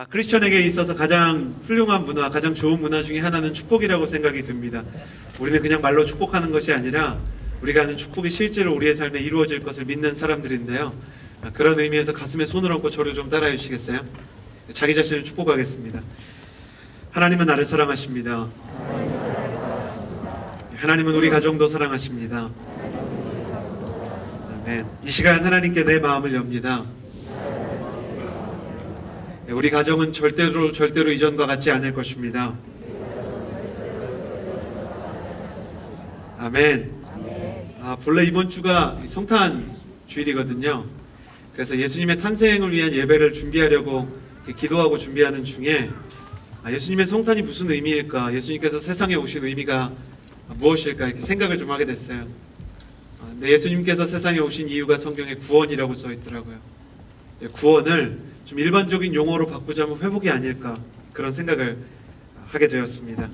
크리스천에게 있어서 가장 훌륭한 문화, 가장 좋은 문화 중에 하나는 축복이라고 생각이 듭니다. 우리는 그냥 말로 축복하는 것이 아니라 우리가 하는 축복이 실제로 우리의 삶에 이루어질 것을 믿는 사람들인데요. 그런 의미에서 가슴에 손을 얹고 저를 좀 따라해 주시겠어요? 자기 자신을 축복하겠습니다. 하나님은 나를 사랑하십니다. 하나님은 우리 가정도 사랑하십니다. 아멘. 이 시간 하나님께 내 마음을 엽니다. 우리 가정은 절대로 이전과 같지 않을 것입니다. 아멘. 본래 이번 주가 성탄 주일이거든요. 그래서 예수님의 탄생을 위한 예배를 준비하려고 기도하고 준비하는 중에 예수님의 성탄이 무슨 의미일까? 예수님께서 세상에 오신 의미가 무엇일까? 이렇게 생각을 좀 하게 됐어요. 근데 예수님께서 세상에 오신 이유가 성경에 구원이라고 써 있더라고요. 구원을 좀 일반적인 용어로 바꾸자면 회복이 아닐까, 그런 생각을 하게 되었습니다.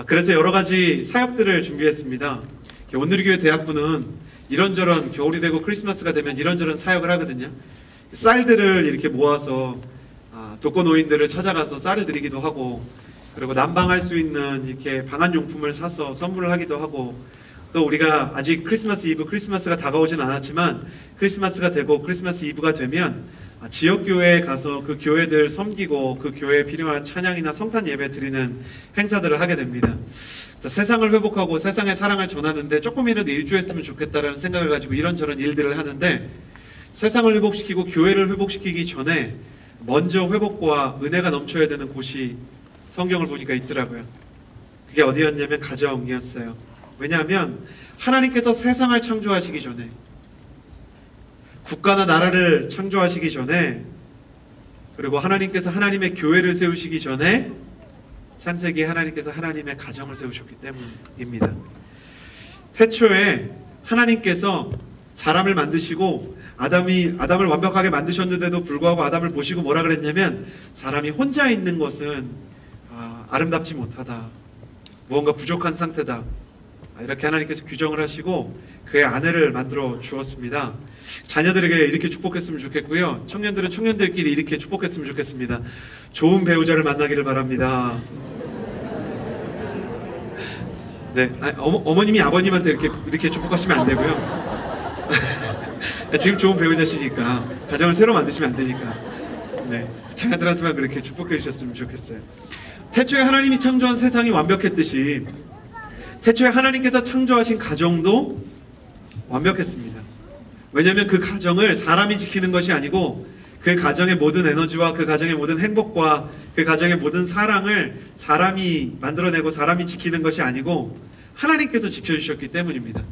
그래서 여러 가지 사역들을 준비했습니다. 온누리교회 대학부는 이런저런, 겨울이 되고 크리스마스가 되면 이런저런 사역을 하거든요. 쌀들을 이렇게 모아서 독거노인들을 찾아가서 쌀을 드리기도 하고, 그리고 난방할 수 있는 이렇게 방한용품을 사서 선물을 하기도 하고, 또 우리가 아직 크리스마스 이브, 크리스마스가 다가오진 않았지만 크리스마스가 되고 크리스마스 이브가 되면 지역교회에 가서 그 교회들 섬기고 그 교회에 필요한 찬양이나 성탄 예배 드리는 행사들을 하게 됩니다. 그래서 세상을 회복하고 세상의 사랑을 전하는데 조금이라도 일조했으면 좋겠다라는 생각을 가지고 이런저런 일들을 하는데, 세상을 회복시키고 교회를 회복시키기 전에 먼저 회복과 은혜가 넘쳐야 되는 곳이 성경을 보니까 있더라고요. 그게 어디였냐면 가정이었어요. 왜냐하면 하나님께서 세상을 창조하시기 전에, 국가나 나라를 창조하시기 전에, 그리고 하나님께서 하나님의 교회를 세우시기 전에 창세기에 하나님께서 하나님의 가정을 세우셨기 때문입니다. 태초에 하나님께서 사람을 만드시고 아담을 완벽하게 만드셨는데도 불구하고 아담을 보시고 뭐라 그랬냐면, 사람이 혼자 있는 것은 아름답지 못하다, 무언가 부족한 상태다, 이렇게 하나님께서 규정을 하시고 그의 아내를 만들어 주었습니다. 자녀들에게 이렇게 축복했으면 좋겠고요, 청년들은 청년들끼리 이렇게 축복했으면 좋겠습니다. 좋은 배우자를 만나기를 바랍니다. 네, 어머님이 아버님한테 이렇게 축복하시면 안 되고요. 지금 좋은 배우자시니까 가정을 새로 만드시면 안 되니까, 네, 자녀들한테만 그렇게 축복해 주셨으면 좋겠어요. 태초에 하나님이 창조한 세상이 완벽했듯이 태초에 하나님께서 창조하신 가정도 완벽했습니다. 왜냐하면 그 가정을 사람이 지키는 것이 아니고 그 가정의 모든 에너지와 그 가정의 모든 행복과 그 가정의 모든 사랑을 사람이 만들어내고 사람이 지키는 것이 아니고 하나님께서 지켜주셨기 때문입니다.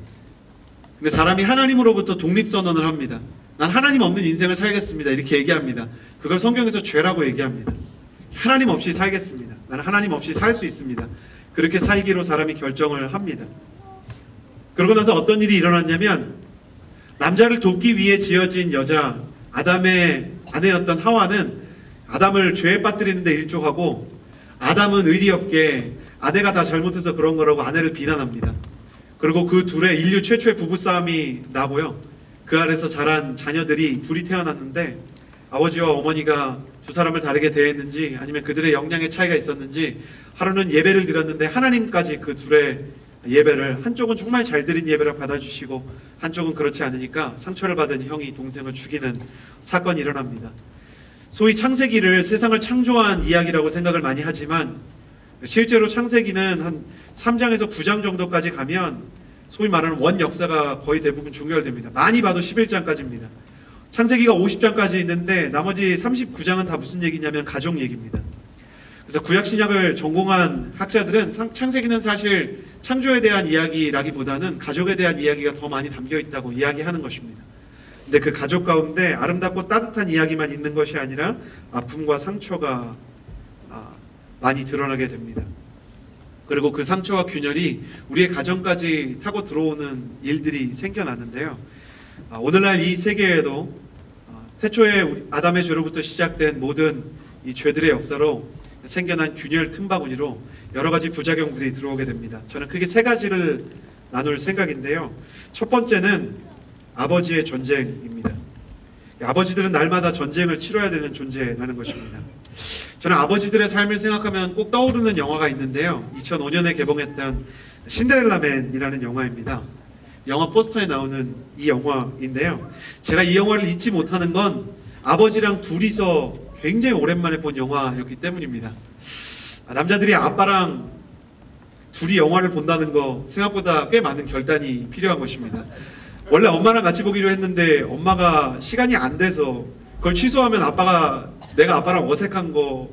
근데 사람이 하나님으로부터 독립선언을 합니다. 난 하나님 없는 인생을 살겠습니다, 이렇게 얘기합니다. 그걸 성경에서 죄라고 얘기합니다. 하나님 없이 살겠습니다. 나는 하나님 없이 살 수 있습니다. 그렇게 살기로 사람이 결정을 합니다. 그러고 나서 어떤 일이 일어났냐면, 남자를 돕기 위해 지어진 여자 아담의 아내였던 하와는 아담을 죄에 빠뜨리는데 일조하고, 아담은 의리 없게 아내가 다 잘못해서 그런 거라고 아내를 비난합니다. 그리고 그 둘의 인류 최초의 부부싸움이 나고요, 그 아래서 자란 자녀들이 둘이 태어났는데 아버지와 어머니가 두 사람을 다르게 대했는지 아니면 그들의 역량의 차이가 있었는지 하루는 예배를 드렸는데 하나님까지 그 둘의 예배를, 한쪽은 정말 잘 드린 예배를 받아주시고 한쪽은 그렇지 않으니까 상처를 받은 형이 동생을 죽이는 사건이 일어납니다. 소위 창세기를 세상을 창조한 이야기라고 생각을 많이 하지만 실제로 창세기는 한 3장에서 9장 정도까지 가면 소위 말하는 원 역사가 거의 대부분 종결됩니다. 많이 봐도 11장까지입니다. 창세기가 50장까지 있는데 나머지 39장은 다 무슨 얘기냐면 가족 얘기입니다. 그래서 구약신약을 전공한 학자들은 창세기는 사실 창조에 대한 이야기라기보다는 가족에 대한 이야기가 더 많이 담겨있다고 이야기하는 것입니다. 근데 그 가족 가운데 아름답고 따뜻한 이야기만 있는 것이 아니라 아픔과 상처가 많이 드러나게 됩니다. 그리고 그 상처와 균열이 우리의 가정까지 타고 들어오는 일들이 생겨나는데요, 오늘날 이 세계에도 태초에 아담의 죄로부터 시작된 모든 이 죄들의 역사로 생겨난 균열 틈바구니로 여러 가지 부작용들이 들어오게 됩니다. 저는 크게 세 가지를 나눌 생각인데요. 첫 번째는 아버지의 전쟁입니다. 아버지들은 날마다 전쟁을 치러야 되는 존재라는 것입니다. 저는 아버지들의 삶을 생각하면 꼭 떠오르는 영화가 있는데요. 2005년에 개봉했던 신데렐라맨이라는 영화입니다. 영화 포스터에 나오는 이 영화인데요. 제가 이 영화를 잊지 못하는 건 아버지랑 둘이서 굉장히 오랜만에 본 영화였기 때문입니다. 남자들이 아빠랑 둘이 영화를 본다는 거 생각보다 꽤 많은 결단이 필요한 것입니다. 원래 엄마랑 같이 보기로 했는데 엄마가 시간이 안 돼서 그걸 취소하면 내가 아빠랑 어색한 거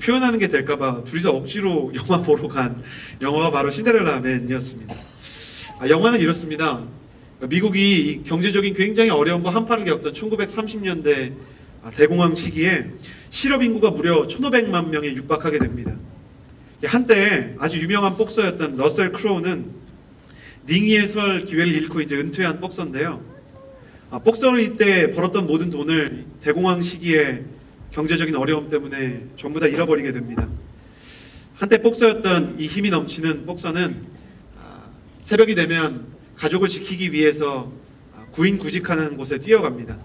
표현하는 게 될까봐 둘이서 억지로 영화 보러 간 영화가 바로 신데렐라맨이었습니다. 영화는 이렇습니다. 미국이 경제적인 굉장히 어려움과 한파를 겪던 1930년대 대공황 시기에 실업 인구가 무려 1,500만 명에 육박하게 됩니다. 한때 아주 유명한 복서였던 러셀 크로우는 링 위에 설 기회를 잃고 이제 은퇴한 복서인데요. 복서로 이때 벌었던 모든 돈을 대공황 시기에 경제적인 어려움 때문에 전부 다 잃어버리게 됩니다. 한때 복서였던 이 힘이 넘치는 복서는 새벽이 되면 가족을 지키기 위해서 구인구직하는 곳에 뛰어갑니다.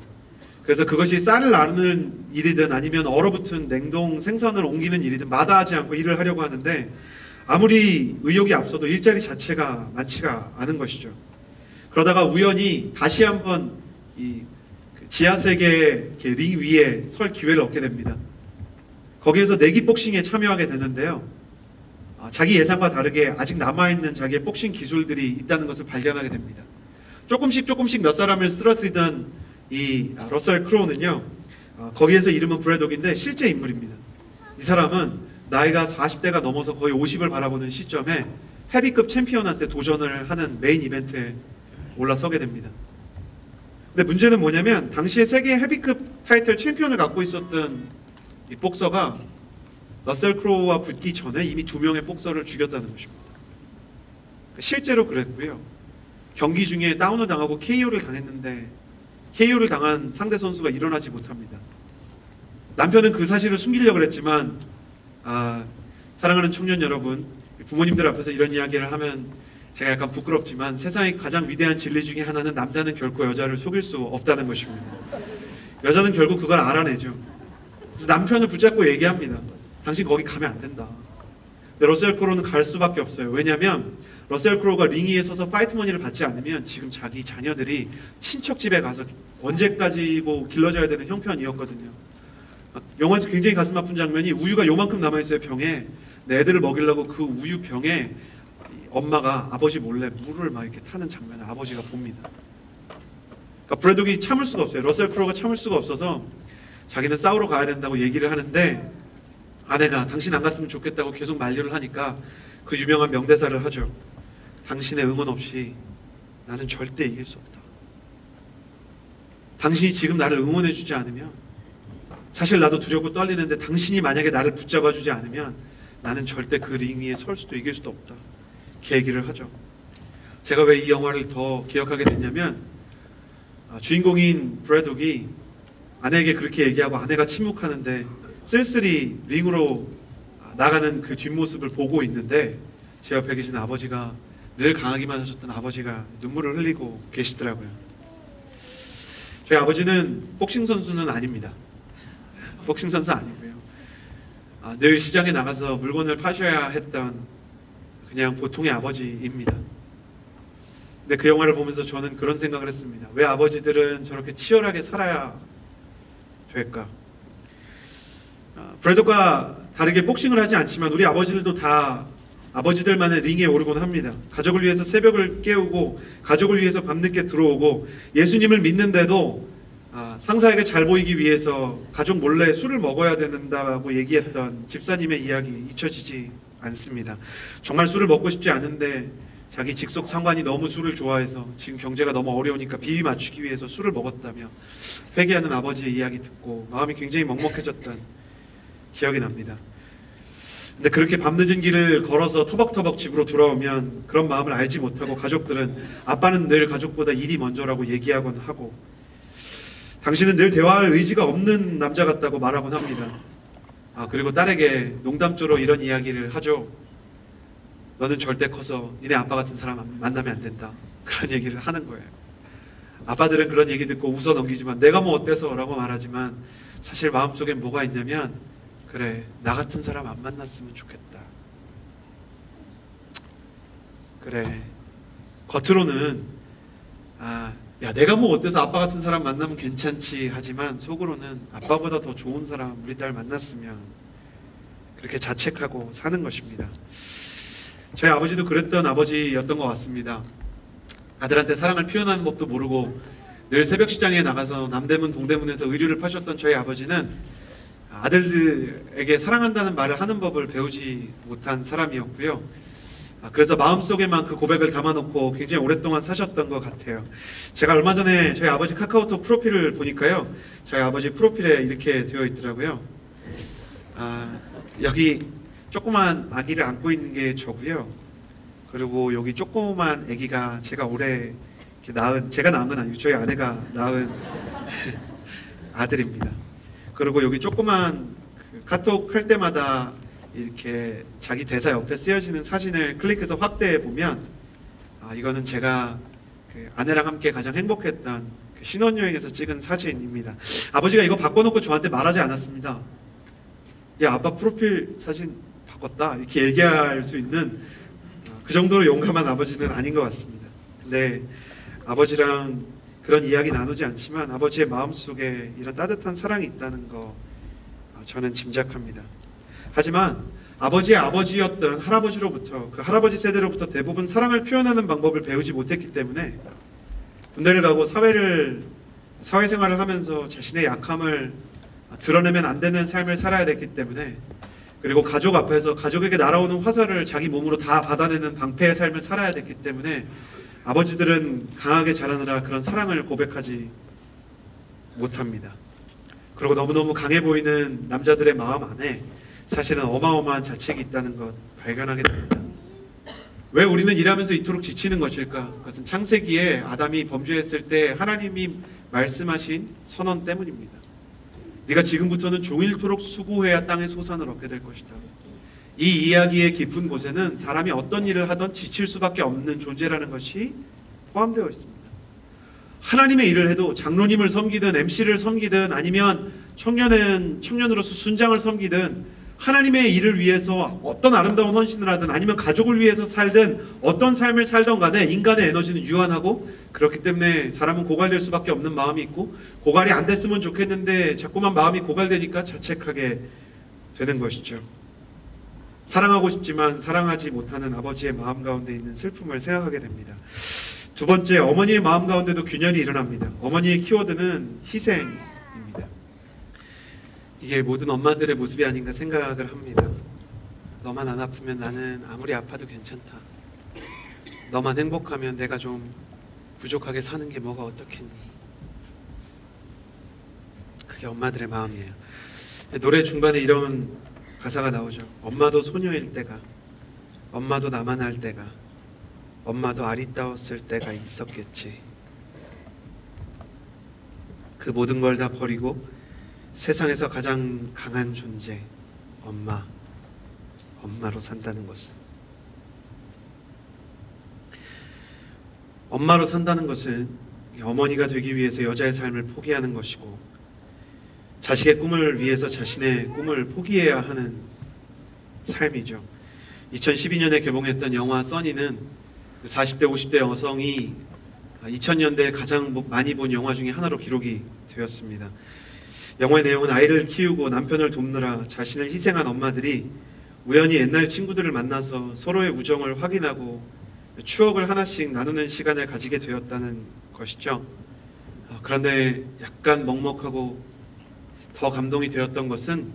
그래서 그것이 쌀을 나르는 일이든 아니면 얼어붙은 냉동 생선을 옮기는 일이든 마다하지 않고 일을 하려고 하는데 아무리 의욕이 앞서도 일자리 자체가 많지가 않은 것이죠. 그러다가 우연히 다시 한번 이 지하세계 링 위에 설 기회를 얻게 됩니다. 거기에서 내기 복싱에 참여하게 되는데요. 자기 예상과 다르게 아직 남아있는 자기의 복싱 기술들이 있다는 것을 발견하게 됩니다. 조금씩 몇 사람을 쓰러뜨리던 이 러셀 크로우는요, 거기에서 이름은 브래독인데 실제 인물입니다. 이 사람은 나이가 40대가 넘어서 거의 50을 바라보는 시점에 헤비급 챔피언한테 도전을 하는 메인 이벤트에 올라서게 됩니다. 근데 문제는 뭐냐면 당시에 세계 헤비급 타이틀 챔피언을 갖고 있었던 이 복서가 러셀 크로우와 붙기 전에 이미 2명의 복서를 죽였다는 것입니다. 실제로 그랬고요. 경기 중에 다운을 당하고 KO를 당했는데 KO를 당한 상대 선수가 일어나지 못합니다. 남편은 그 사실을 숨기려고 했지만 사랑하는 청년 여러분, 부모님들 앞에서 이런 이야기를 하면 제가 약간 부끄럽지만 세상의 가장 위대한 진리 중에 하나는 남자는 결코 여자를 속일 수 없다는 것입니다. 여자는 결국 그걸 알아내죠. 그래서 남편을 붙잡고 얘기합니다. 당신 거기 가면 안 된다. 근데 러셀 크로우는 갈 수밖에 없어요. 왜냐하면 러셀 크로우가 링 위에 서서 파이트 머니를 받지 않으면 지금 자기 자녀들이 친척 집에 가서 언제까지고 길러져야 되는 형편이었거든요. 영화에서 굉장히 가슴 아픈 장면이 우유가 요만큼 남아있어요, 병에. 내 애들을 먹이려고 그 우유 병에 엄마가 아버지 몰래 물을 막 이렇게 타는 장면을 아버지가 봅니다. 그러니까 브래독이 참을 수가 없어요. 러셀 크로우가 참을 수가 없어서 자기는 싸우러 가야 된다고 얘기를 하는데 아내가 당신 안 갔으면 좋겠다고 계속 만류를 하니까 그 유명한 명대사를 하죠. 당신의 응원 없이 나는 절대 이길 수 없다. 당신이 지금 나를 응원해주지 않으면 사실 나도 두렵고 떨리는데 당신이 만약에 나를 붙잡아주지 않으면 나는 절대 그 링 위에 설 수도 이길 수도 없다. 이렇게 얘기를 하죠. 제가 왜 이 영화를 더 기억하게 됐냐면 주인공인 브래독이 아내에게 그렇게 얘기하고 아내가 침묵하는데 쓸쓸히 링으로 나가는 그 뒷모습을 보고 있는데 제 옆에 계신 아버지가 늘 강하기만 하셨던 아버지가 눈물을 흘리고 계시더라고요. 저희 아버지는 복싱 선수는 아닙니다. 복싱 선수 아니고요. 늘 시장에 나가서 물건을 파셔야 했던 그냥 보통의 아버지입니다. 근데 그 영화를 보면서 저는 그런 생각을 했습니다. 왜 아버지들은 저렇게 치열하게 살아야 될까? 브래독과 다르게 복싱을 하지 않지만 우리 아버지들도 다 아버지들만의 링에 오르곤 합니다. 가족을 위해서 새벽을 깨우고 가족을 위해서 밤늦게 들어오고 예수님을 믿는데도 상사에게 잘 보이기 위해서 가족 몰래 술을 먹어야 된다고 얘기했던 집사님의 이야기 잊혀지지 않습니다. 정말 술을 먹고 싶지 않은데 자기 직속 상관이 너무 술을 좋아해서 지금 경제가 너무 어려우니까 비위 맞추기 위해서 술을 먹었다며 회개하는 아버지의 이야기 듣고 마음이 굉장히 먹먹해졌던 기억이 납니다. 근데 그렇게 밤늦은 길을 걸어서 터벅터벅 집으로 돌아오면 그런 마음을 알지 못하고 가족들은 아빠는 늘 가족보다 일이 먼저라고 얘기하곤 하고 당신은 늘 대화할 의지가 없는 남자 같다고 말하곤 합니다. 그리고 딸에게 농담조로 이런 이야기를 하죠. 너는 절대 커서 니네 아빠 같은 사람 만나면 안 된다. 그런 얘기를 하는 거예요. 아빠들은 그런 얘기 듣고 웃어 넘기지만 내가 뭐 어때서 라고 말하지만 사실 마음속엔 뭐가 있냐면 그래, 나 같은 사람 안 만났으면 좋겠다. 그래, 겉으로는 야 내가 뭐 어때서 아빠 같은 사람 만나면 괜찮지 하지만 속으로는 아빠보다 더 좋은 사람 우리 딸 만났으면 그렇게 자책하고 사는 것입니다. 저희 아버지도 그랬던 아버지였던 것 같습니다. 아들한테 사랑을 표현하는 법도 모르고 늘 새벽 시장에 나가서 남대문 동대문에서 의류를 파셨던 저희 아버지는 아들들에게 사랑한다는 말을 하는 법을 배우지 못한 사람이었고요. 그래서 마음속에만 그 고백을 담아놓고 굉장히 오랫동안 사셨던 것 같아요. 제가 얼마 전에 저희 아버지 카카오톡 프로필을 보니까요, 저희 아버지 프로필에 이렇게 되어 있더라고요. 여기 조그만 아기를 안고 있는 게 저고요. 그리고 여기 조그만 아기가 제가 올해 낳은, 제가 낳은 건 아니고 저희 아내가 낳은 아들입니다. 그리고 여기 조그만 카톡 할 때마다 이렇게 자기 대사 옆에 쓰여지는 사진을 클릭해서 확대해 보면 이거는 제가 그 아내랑 함께 가장 행복했던 그 신혼여행에서 찍은 사진입니다. 아버지가 이거 바꿔놓고 저한테 말하지 않았습니다. 야 아빠 프로필 사진 바꿨다 이렇게 얘기할 수 있는 그 정도로 용감한 아버지는 아닌 것 같습니다. 근데 아버지랑 그런 이야기 나누지 않지만 아버지의 마음속에 이런 따뜻한 사랑이 있다는 거 저는 짐작합니다. 하지만 아버지의 아버지였던 할아버지로부터 그 할아버지 세대로부터 대부분 사랑을 표현하는 방법을 배우지 못했기 때문에 군대를 가고 사회생활을 하면서 자신의 약함을 드러내면 안 되는 삶을 살아야 됐기 때문에 그리고 가족 앞에서 가족에게 날아오는 화살을 자기 몸으로 다 받아내는 방패의 삶을 살아야 됐기 때문에 아버지들은 강하게 자라느라 그런 사랑을 고백하지 못합니다. 그리고 너무너무 강해 보이는 남자들의 마음 안에 사실은 어마어마한 자책이 있다는 것 발견하게 됩니다. 왜 우리는 일하면서 이토록 지치는 것일까? 그것은 창세기에 아담이 범죄했을 때 하나님이 말씀하신 선언 때문입니다. 네가 지금부터는 종일토록 수고해야 땅의 소산을 얻게 될 것이다. 이 이야기의 깊은 곳에는 사람이 어떤 일을 하든 지칠 수밖에 없는 존재라는 것이 포함되어 있습니다. 하나님의 일을 해도 장로님을 섬기든 MC를 섬기든 아니면 청년으로서 순장을 섬기든 하나님의 일을 위해서 어떤 아름다운 헌신을 하든 아니면 가족을 위해서 살든 어떤 삶을 살던 간에 인간의 에너지는 유한하고 그렇기 때문에 사람은 고갈될 수밖에 없는 마음이 있고 고갈이 안 됐으면 좋겠는데 자꾸만 마음이 고갈되니까 자책하게 되는 것이죠. 사랑하고 싶지만 사랑하지 못하는 아버지의 마음 가운데 있는 슬픔을 생각하게 됩니다. 두 번째, 어머니의 마음 가운데도 균열이 일어납니다. 어머니의 키워드는 희생입니다. 이게 모든 엄마들의 모습이 아닌가 생각을 합니다. 너만 안 아프면 나는 아무리 아파도 괜찮다. 너만 행복하면 내가 좀 부족하게 사는 게 뭐가 어떻겠니? 그게 엄마들의 마음이에요. 노래 중반에 이런 가사가 나오죠. 엄마도 소녀일 때가, 엄마도 나만 할 때가, 엄마도 아리따웠을 때가 있었겠지. 그 모든 걸 다 버리고 세상에서 가장 강한 존재, 엄마로 산다는 것은, 엄마로 산다는 것은 어머니가 되기 위해서 여자의 삶을 포기하는 것이고 자식의 꿈을 위해서 자신의 꿈을 포기해야 하는 삶이죠. 2012년에 개봉했던 영화 써니는 40대 50대 여성이 2000년대에 가장 많이 본 영화 중에 하나로 기록이 되었습니다. 영화의 내용은 아이를 키우고 남편을 돕느라 자신을 희생한 엄마들이 우연히 옛날 친구들을 만나서 서로의 우정을 확인하고 추억을 하나씩 나누는 시간을 가지게 되었다는 것이죠. 그런데 약간 먹먹하고 더 감동이 되었던 것은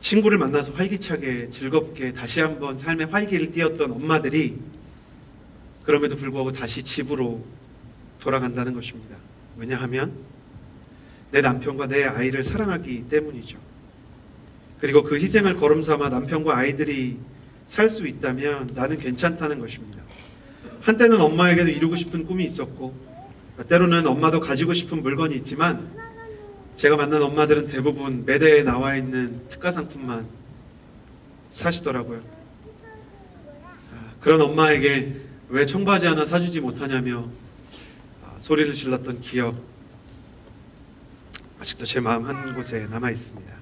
친구를 만나서 활기차게 즐겁게 다시 한번 삶의 활기를 띄웠던 엄마들이 그럼에도 불구하고 다시 집으로 돌아간다는 것입니다. 왜냐하면 내 남편과 내 아이를 사랑하기 때문이죠. 그리고 그 희생을 걸음삼아 남편과 아이들이 살 수 있다면 나는 괜찮다는 것입니다. 한때는 엄마에게도 이루고 싶은 꿈이 있었고 때로는 엄마도 가지고 싶은 물건이 있지만 제가 만난 엄마들은 대부분 매대에 나와 있는 특가 상품만 사시더라고요. 그런 엄마에게 왜 청바지 하나 사주지 못하냐며 소리를 질렀던 기억, 아직도 제 마음 한 곳에 남아 있습니다.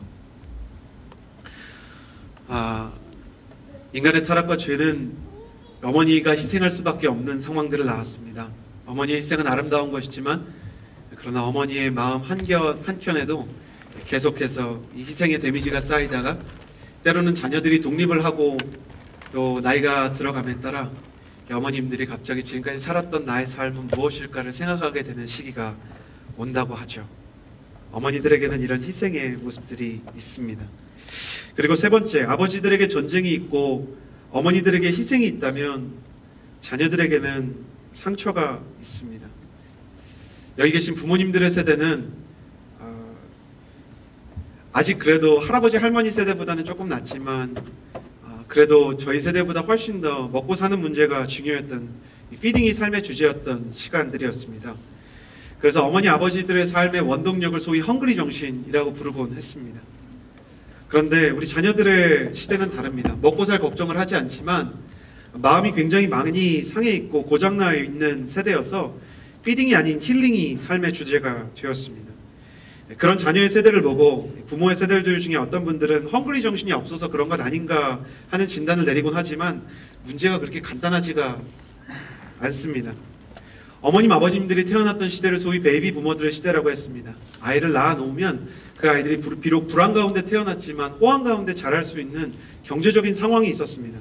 인간의 타락과 죄는 어머니가 희생할 수밖에 없는 상황들을 낳았습니다. 어머니의 희생은 아름다운 것이지만, 그러나 어머니의 마음 한켠에도 계속해서 이 희생의 데미지가 쌓이다가 때로는 자녀들이 독립을 하고 또 나이가 들어감에 따라 어머님들이 갑자기 지금까지 살았던 나의 삶은 무엇일까를 생각하게 되는 시기가 온다고 하죠. 어머니들에게는 이런 희생의 모습들이 있습니다. 그리고 세 번째, 아버지들에게 전쟁이 있고 어머니들에게 희생이 있다면 자녀들에게는 상처가 있습니다. 여기 계신 부모님들의 세대는 아직 그래도 할아버지 할머니 세대보다는 조금 낫지만 그래도 저희 세대보다 훨씬 더 먹고 사는 문제가 중요했던, 피딩이 삶의 주제였던 시간들이었습니다. 그래서 어머니 아버지들의 삶의 원동력을 소위 헝그리 정신이라고 부르곤 했습니다. 그런데 우리 자녀들의 시대는 다릅니다. 먹고 살 걱정을 하지 않지만 마음이 굉장히 많이 상해 있고 고장나 있는 세대여서 피딩이 아닌 힐링이 삶의 주제가 되었습니다. 그런 자녀의 세대를 보고 부모의 세대들 중에 어떤 분들은 헝그리 정신이 없어서 그런 것 아닌가 하는 진단을 내리곤 하지만 문제가 그렇게 간단하지가 않습니다. 어머님 아버님들이 태어났던 시대를 소위 베이비 부모들의 시대라고 했습니다. 아이를 낳아 놓으면 그 아이들이 비록 불안 가운데 태어났지만 호황 가운데 자랄 수 있는 경제적인 상황이 있었습니다.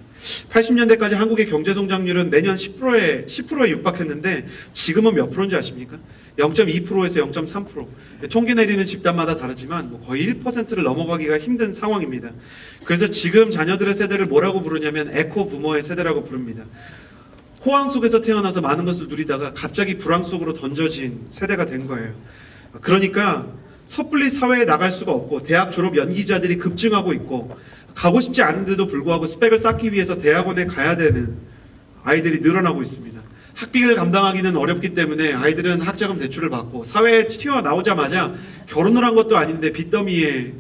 80년대까지 한국의 경제 성장률은 매년 10%에 육박했는데 지금은 몇 프로인지 아십니까? 0.2%에서 0.3%. 통계 내리는 집단마다 다르지만 거의 1%를 넘어가기가 힘든 상황입니다. 그래서 지금 자녀들의 세대를 뭐라고 부르냐면 에코 부모의 세대라고 부릅니다. 호황 속에서 태어나서 많은 것을 누리다가 갑자기 불황 속으로 던져진 세대가 된 거예요. 그러니까 섣불리 사회에 나갈 수가 없고 대학 졸업 연기자들이 급증하고 있고 가고 싶지 않은데도 불구하고 스펙을 쌓기 위해서 대학원에 가야 되는 아이들이 늘어나고 있습니다. 학비를 감당하기는 어렵기 때문에 아이들은 학자금 대출을 받고 사회에 튀어나오자마자 결혼을 한 것도 아닌데 빚더미에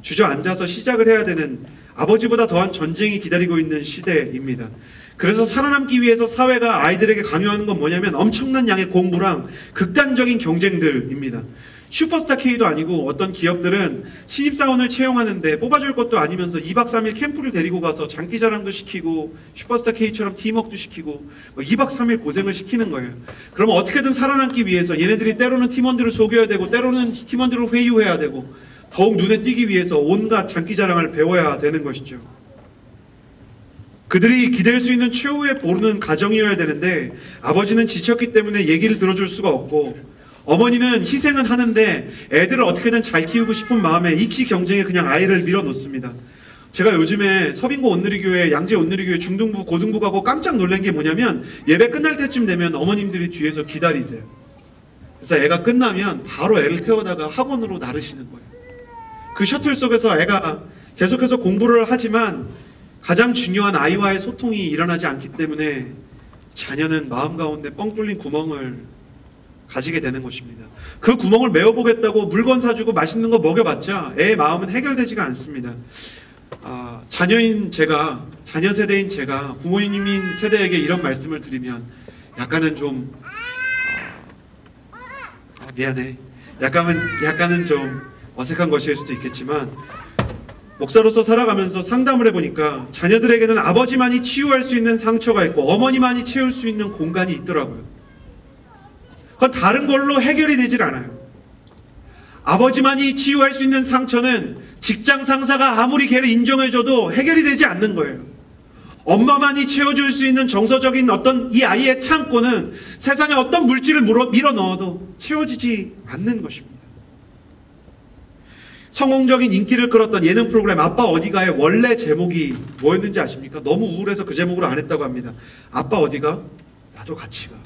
주저앉아서 시작을 해야 되는 아버지보다 더한 전쟁이 기다리고 있는 시대입니다. 그래서 살아남기 위해서 사회가 아이들에게 강요하는 건 뭐냐면 엄청난 양의 공부랑 극단적인 경쟁들입니다. 슈퍼스타 K도 아니고 어떤 기업들은 신입사원을 채용하는데 뽑아줄 것도 아니면서 2박 3일 캠프를 데리고 가서 장기자랑도 시키고 슈퍼스타 K처럼 팀워크도 시키고 2박 3일 고생을 시키는 거예요. 그럼 어떻게든 살아남기 위해서 얘네들이 때로는 팀원들을 속여야 되고 때로는 팀원들을 회유해야 되고 더욱 눈에 띄기 위해서 온갖 장기자랑을 배워야 되는 것이죠. 그들이 기댈 수 있는 최후의 보루는 가정이어야 되는데 아버지는 지쳤기 때문에 얘기를 들어줄 수가 없고 어머니는 희생은 하는데 애들을 어떻게든 잘 키우고 싶은 마음에 입시 경쟁에 그냥 아이를 밀어놓습니다. 제가 요즘에 서빙고 온누리교회, 양재 온누리교회 중등부, 고등부 가고 깜짝 놀란 게 뭐냐면 예배 끝날 때쯤 되면 어머님들이 뒤에서 기다리세요. 그래서 애가 끝나면 바로 애를 태워다가 학원으로 나르시는 거예요. 그 셔틀 속에서 애가 계속해서 공부를 하지만 가장 중요한 아이와의 소통이 일어나지 않기 때문에 자녀는 마음 가운데 뻥 뚫린 구멍을 가지게 되는 것입니다. 그 구멍을 메워보겠다고 물건 사주고 맛있는 거 먹여봤자 애의 마음은 해결되지가 않습니다. 자녀인 제가, 자녀 세대인 제가 부모님인 세대에게 이런 말씀을 드리면 약간은 좀 미안해. 약간은 좀 어색한 것일 수도 있겠지만 목사로서 살아가면서 상담을 해보니까 자녀들에게는 아버지만이 치유할 수 있는 상처가 있고 어머니만이 채울 수 있는 공간이 있더라고요. 그건 다른 걸로 해결이 되질 않아요. 아버지만이 치유할 수 있는 상처는 직장 상사가 아무리 걔를 인정해줘도 해결이 되지 않는 거예요. 엄마만이 채워줄 수 있는 정서적인 어떤 이 아이의 창고는 세상에 어떤 물질을 밀어 넣어도 채워지지 않는 것입니다. 성공적인 인기를 끌었던 예능 프로그램 아빠 어디가의 원래 제목이 뭐였는지 아십니까? 너무 우울해서 그 제목으로 안 했다고 합니다. 아빠 어디가? 나도 같이 가.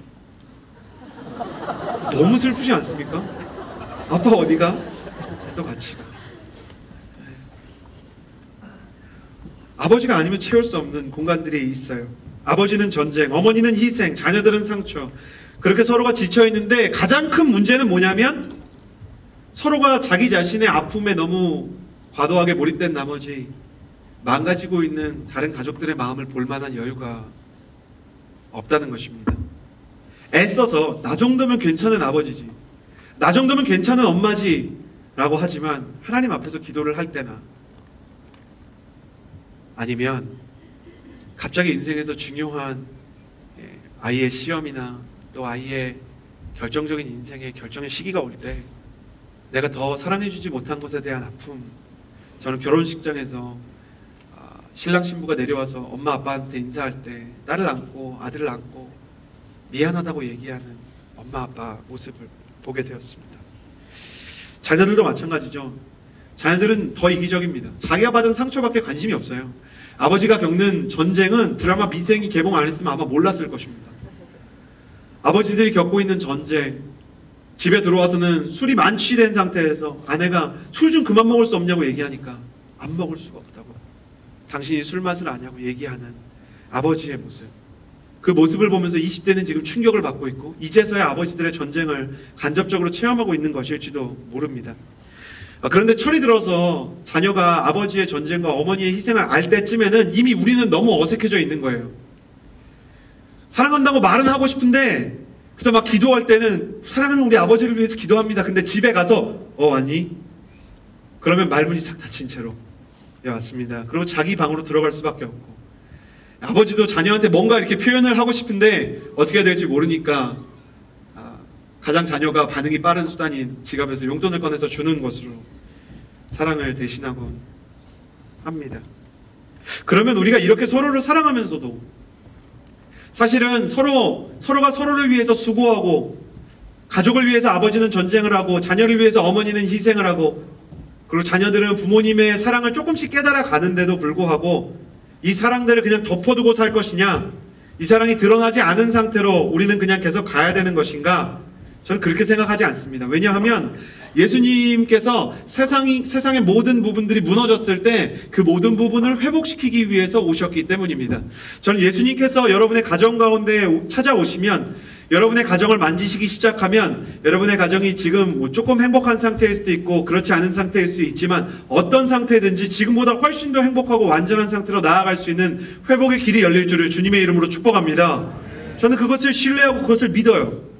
너무 슬프지 않습니까? 아빠 어디가? 나도 같이 가. 아버지가 아니면 채울 수 없는 공간들이 있어요. 아버지는 전쟁, 어머니는 희생, 자녀들은 상처. 그렇게 서로가 지쳐있는데 가장 큰 문제는 뭐냐면 서로가 자기 자신의 아픔에 너무 과도하게 몰입된 나머지 망가지고 있는 다른 가족들의 마음을 볼 만한 여유가 없다는 것입니다. 애써서 나 정도면 괜찮은 아버지지, 나 정도면 괜찮은 엄마지 라고 하지만 하나님 앞에서 기도를 할 때나 아니면 갑자기 인생에서 중요한 아이의 시험이나 또 아이의 결정적인 인생의 결정의 시기가 올 때 내가 더 사랑해주지 못한 것에 대한 아픔, 저는 결혼식장에서 신랑 신부가 내려와서 엄마 아빠한테 인사할 때 딸을 안고 아들을 안고 미안하다고 얘기하는 엄마 아빠 모습을 보게 되었습니다. 자녀들도 마찬가지죠. 자녀들은 더 이기적입니다. 자기가 받은 상처밖에 관심이 없어요. 아버지가 겪는 전쟁은 드라마 미생이 개봉 안 했으면 아마 몰랐을 것입니다. 아버지들이 겪고 있는 전쟁, 집에 들어와서는 술이 만취된 상태에서 아내가 술 좀 그만 먹을 수 없냐고 얘기하니까 안 먹을 수가 없다고, 당신이 술 맛을 아냐고 얘기하는 아버지의 모습, 그 모습을 보면서 20대는 지금 충격을 받고 있고 이제서야 아버지들의 전쟁을 간접적으로 체험하고 있는 것일지도 모릅니다. 그런데 철이 들어서 자녀가 아버지의 전쟁과 어머니의 희생을 알 때쯤에는 이미 우리는 너무 어색해져 있는 거예요. 사랑한다고 말은 하고 싶은데, 그래서 막 기도할 때는 사랑하는 우리 아버지를 위해서 기도합니다. 근데 집에 가서 아니? 그러면 말문이 싹 닫힌 채로 왔습니다. 그리고 자기 방으로 들어갈 수밖에 없고, 아버지도 자녀한테 뭔가 이렇게 표현을 하고 싶은데 어떻게 해야 될지 모르니까 가장 자녀가 반응이 빠른 수단인 지갑에서 용돈을 꺼내서 주는 것으로 사랑을 대신하곤 합니다. 그러면 우리가 이렇게 서로를 사랑하면서도 사실은 서로가 서로를 위해서 수고하고, 가족을 위해서 아버지는 전쟁을 하고 자녀를 위해서 어머니는 희생을 하고, 그리고 자녀들은 부모님의 사랑을 조금씩 깨달아 가는데도 불구하고 이 사랑들을 그냥 덮어두고 살 것이냐, 이 사랑이 드러나지 않은 상태로 우리는 그냥 계속 가야 되는 것인가? 저는 그렇게 생각하지 않습니다. 왜냐하면 예수님께서 세상의 모든 부분들이 무너졌을 때 그 모든 부분을 회복시키기 위해서 오셨기 때문입니다. 저는 예수님께서 여러분의 가정 가운데 찾아오시면, 여러분의 가정을 만지시기 시작하면 여러분의 가정이 지금 조금 행복한 상태일 수도 있고 그렇지 않은 상태일 수도 있지만 어떤 상태든지 지금보다 훨씬 더 행복하고 완전한 상태로 나아갈 수 있는 회복의 길이 열릴 줄을 주님의 이름으로 축복합니다. 저는 그것을 신뢰하고 그것을 믿어요.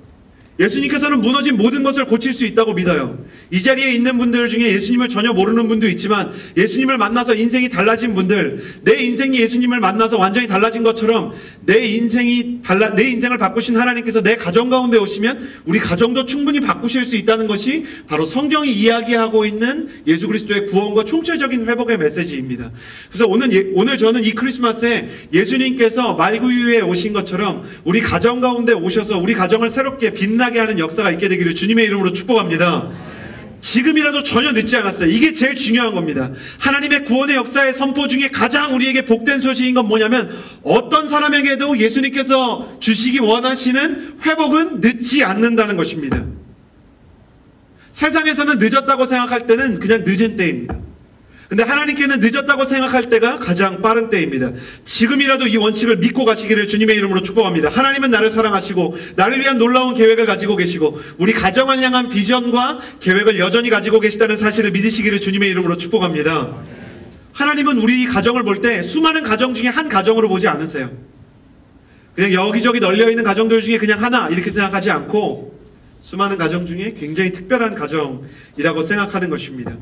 예수님께서는 무너진 모든 것을 고칠 수 있다고 믿어요. 이 자리에 있는 분들 중에 예수님을 전혀 모르는 분도 있지만 예수님을 만나서 인생이 달라진 분들, 내 인생이 예수님을 만나서 완전히 달라진 것처럼 내 인생을 바꾸신 하나님께서 내 가정 가운데 오시면 우리 가정도 충분히 바꾸실 수 있다는 것이 바로 성경이 이야기하고 있는 예수 그리스도의 구원과 총체적인 회복의 메시지입니다. 그래서 오늘 저는 이 크리스마스에 예수님께서 말구유에 오신 것처럼 우리 가정 가운데 오셔서 우리 가정을 새롭게 빛나게 하는 역사가 있게 되기를 주님의 이름으로 축복합니다. 지금이라도 전혀 늦지 않았어요. 이게 제일 중요한 겁니다. 하나님의 구원의 역사의 선포 중에 가장 우리에게 복된 소식인 건 뭐냐면, 어떤 사람에게도 예수님께서 주시기 원하시는 회복은 늦지 않는다는 것입니다. 세상에서는 늦었다고 생각할 때는 그냥 늦은 때입니다. 근데 하나님께는 늦었다고 생각할 때가 가장 빠른 때입니다. 지금이라도 이 원칙을 믿고 가시기를 주님의 이름으로 축복합니다. 하나님은 나를 사랑하시고 나를 위한 놀라운 계획을 가지고 계시고 우리 가정을 향한 비전과 계획을 여전히 가지고 계시다는 사실을 믿으시기를 주님의 이름으로 축복합니다. 하나님은 우리 가정을 볼 때 수많은 가정 중에 한 가정으로 보지 않으세요. 그냥 여기저기 널려있는 가정들 중에 그냥 하나 이렇게 생각하지 않고 수많은 가정 중에 굉장히 특별한 가정이라고 생각하는 것입니다.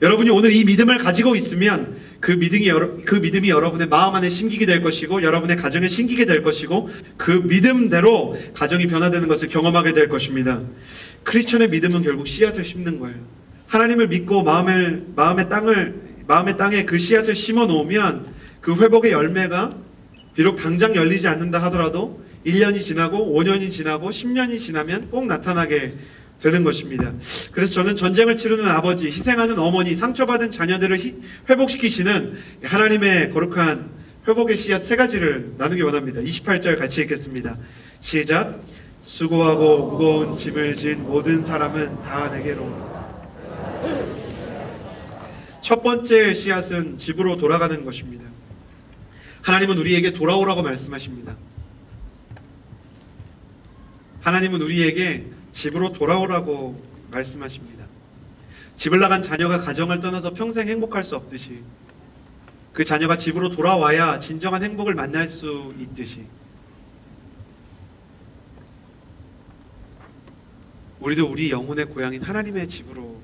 여러분이 오늘 이 믿음을 가지고 있으면 그 믿음이 여러분의 마음 안에 심기게 될 것이고 여러분의 가정에 심기게 될 것이고 그 믿음대로 가정이 변화되는 것을 경험하게 될 것입니다. 크리스천의 믿음은 결국 씨앗을 심는 거예요. 하나님을 믿고 마음의 땅에 그 씨앗을 심어 놓으면 그 회복의 열매가 비록 당장 열리지 않는다 하더라도 1년이 지나고 5년이 지나고 10년이 지나면 꼭 나타나게 되는 것입니다. 그래서 저는 전쟁을 치르는 아버지, 희생하는 어머니, 상처받은 자녀들을 회복시키시는 하나님의 거룩한 회복의 씨앗 3가지를 나누기 원합니다. 28절 같이 읽겠습니다. 시작. 수고하고 무거운 짐을 진 모든 사람은 다 내게로. 첫 번째 씨앗은 집으로 돌아가는 것입니다. 하나님은 우리에게 돌아오라고 말씀하십니다. 하나님은 우리에게 집으로 돌아오라고 말씀하십니다. 집을 나간 자녀가 가정을 떠나서 평생 행복할 수 없듯이, 그 자녀가 집으로 돌아와야 진정한 행복을 만날 수 있듯이, 우리도 우리 영혼의 고향인 하나님의 집으로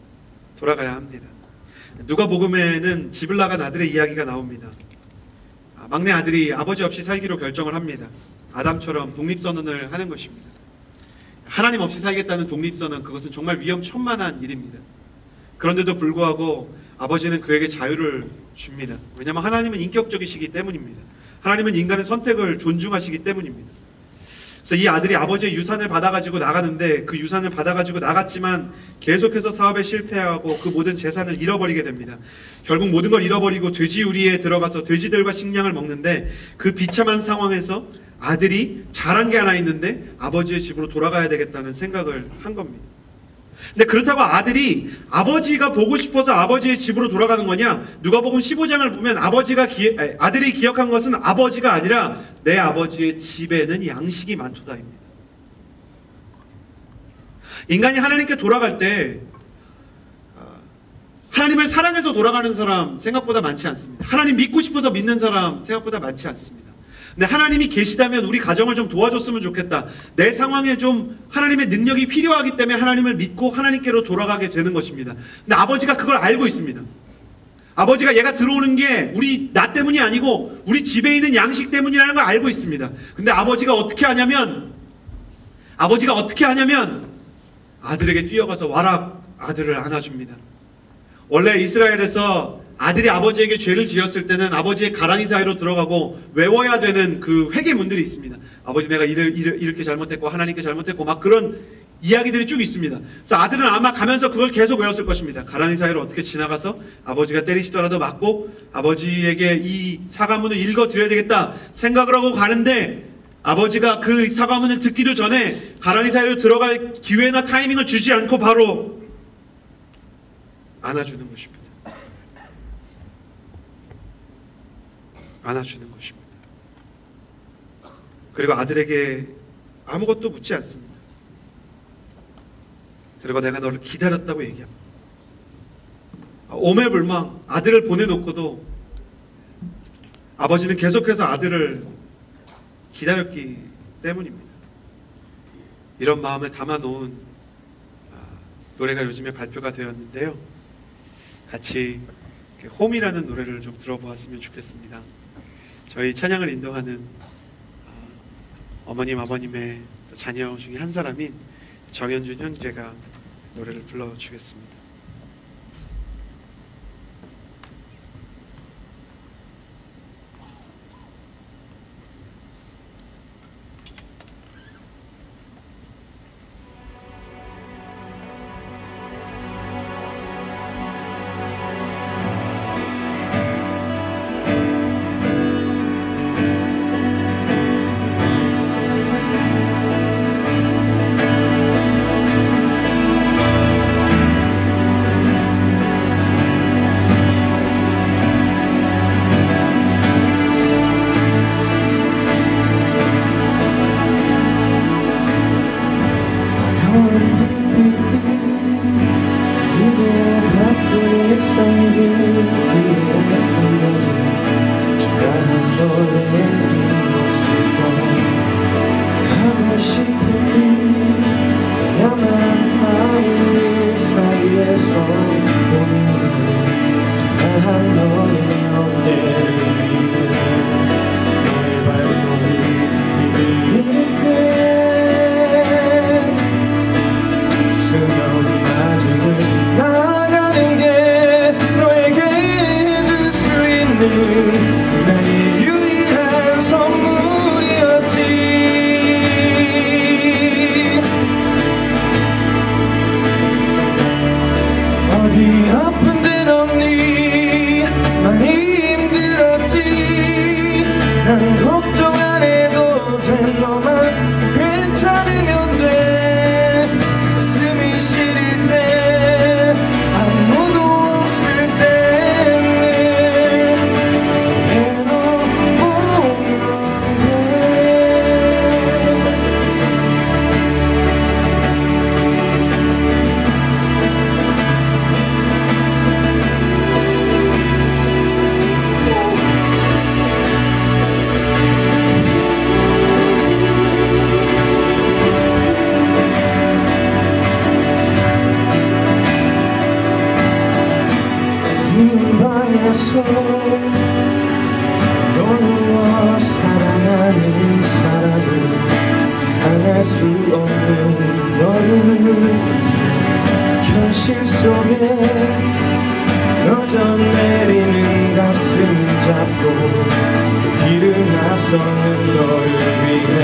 돌아가야 합니다. 누가복음에는 집을 나간 아들의 이야기가 나옵니다. 막내 아들이 아버지 없이 살기로 결정을 합니다. 아담처럼 독립선언을 하는 것입니다. 하나님 없이 살겠다는 독립선언, 그것은 정말 위험천만한 일입니다. 그런데도 불구하고 아버지는 그에게 자유를 줍니다. 왜냐하면 하나님은 인격적이시기 때문입니다. 하나님은 인간의 선택을 존중하시기 때문입니다. 그래서 이 아들이 아버지의 유산을 받아가지고 나가는데, 그 유산을 받아가지고 나갔지만 계속해서 사업에 실패하고 그 모든 재산을 잃어버리게 됩니다. 결국 모든 걸 잃어버리고 돼지우리에 들어가서 돼지들과 식량을 먹는데, 그 비참한 상황에서 아들이 잘한 게 하나 있는데 아버지의 집으로 돌아가야 되겠다는 생각을 한 겁니다. 근데 그렇다고 아들이 아버지가 보고 싶어서 아버지의 집으로 돌아가는 거냐? 누가복음 15장을 보면 아들이 기억한 것은 아버지가 아니라 내 아버지의 집에는 양식이 많도다입니다. 인간이 하나님께 돌아갈 때 하나님을 사랑해서 돌아가는 사람 생각보다 많지 않습니다. 하나님 믿고 싶어서 믿는 사람 생각보다 많지 않습니다. 근데 하나님이 계시다면 우리 가정을 좀 도와줬으면 좋겠다, 내 상황에 좀 하나님의 능력이 필요하기 때문에 하나님을 믿고 하나님께로 돌아가게 되는 것입니다. 근데 아버지가 그걸 알고 있습니다. 아버지가 얘가 들어오는 게 나 때문이 아니고 우리 집에 있는 양식 때문이라는 걸 알고 있습니다. 근데 아버지가 어떻게 하냐면 아들에게 뛰어가서 와라, 아들을 안아줍니다. 원래 이스라엘에서 아들이 아버지에게 죄를 지었을 때는 아버지의 가랑이 사이로 들어가고 외워야 되는 그 회개문들이 있습니다. 아버지, 내가 이렇게 잘못했고 하나님께 잘못했고 막 그런 이야기들이 쭉 있습니다. 그래서 아들은 아마 가면서 그걸 계속 외웠을 것입니다. 가랑이 사이로 어떻게 지나가서 아버지가 때리시더라도 맞고 아버지에게 이 사과문을 읽어드려야 되겠다 생각을 하고 가는데, 아버지가 그 사과문을 듣기도 전에 가랑이 사이로 들어갈 기회나 타이밍을 주지 않고 바로 안아주는 것입니다. 안아주는 것입니다. 그리고 아들에게 아무것도 묻지 않습니다. 그리고 내가 너를 기다렸다고 얘기합니다. 오매불망 아들을 보내놓고도 아버지는 계속해서 아들을 기다렸기 때문입니다. 이런 마음을 담아놓은 노래가 요즘에 발표가 되었는데요. 같이 홈이라는 노래를 좀 들어보았으면 좋겠습니다. 저희 찬양을 인도하는 어머님, 아버님의 자녀 중에 한 사람인 정현준 형제가 노래를 불러주겠습니다. 앞에서 너무워 사랑하는 사람을 사랑할 수 없는 너를 현실 속에 너져 내리는 가슴을 잡고 또 길을 나서는 너를 위해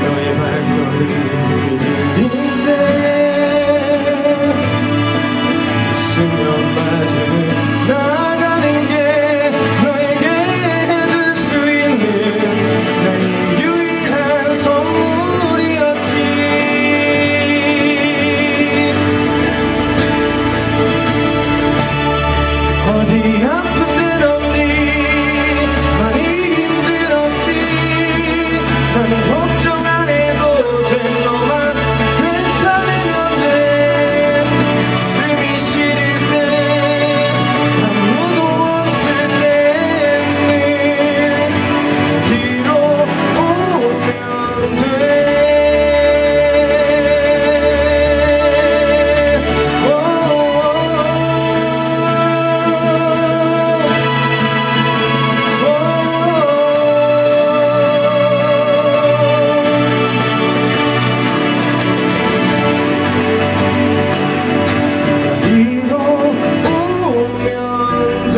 너의 발걸음이 들릴 때 웃으며 맞으며 나가는 게 너에게 해줄 수 있는 나의 유일한 선물이었지. 어디 아픈 데 없니? 많이 힘들었지. 난 걱정 안 해도 돼. 너만 괜찮으면 돼. 가슴이 시릴 때 아무도 없을 때는 여기로 오면 돼. 여기로 오면 돼.